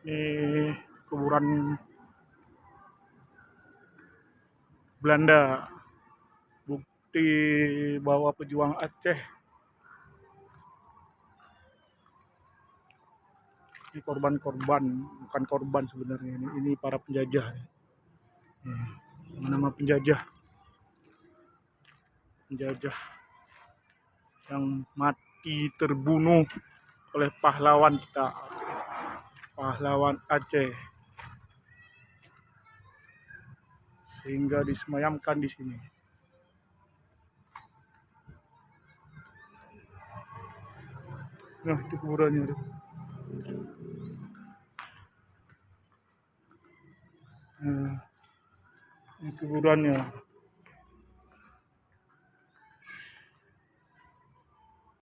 Ini kuburan Belanda, bukti bahwa pejuang Aceh. Ini korban-korban, bukan korban sebenarnya. Ini para penjajah. Nama penjajah, yang mati terbunuh oleh pahlawan kita, pahlawan Aceh, sehingga disemayamkan di sini. Nah, itu kuburannya tuh. Nah, ini kuburannya.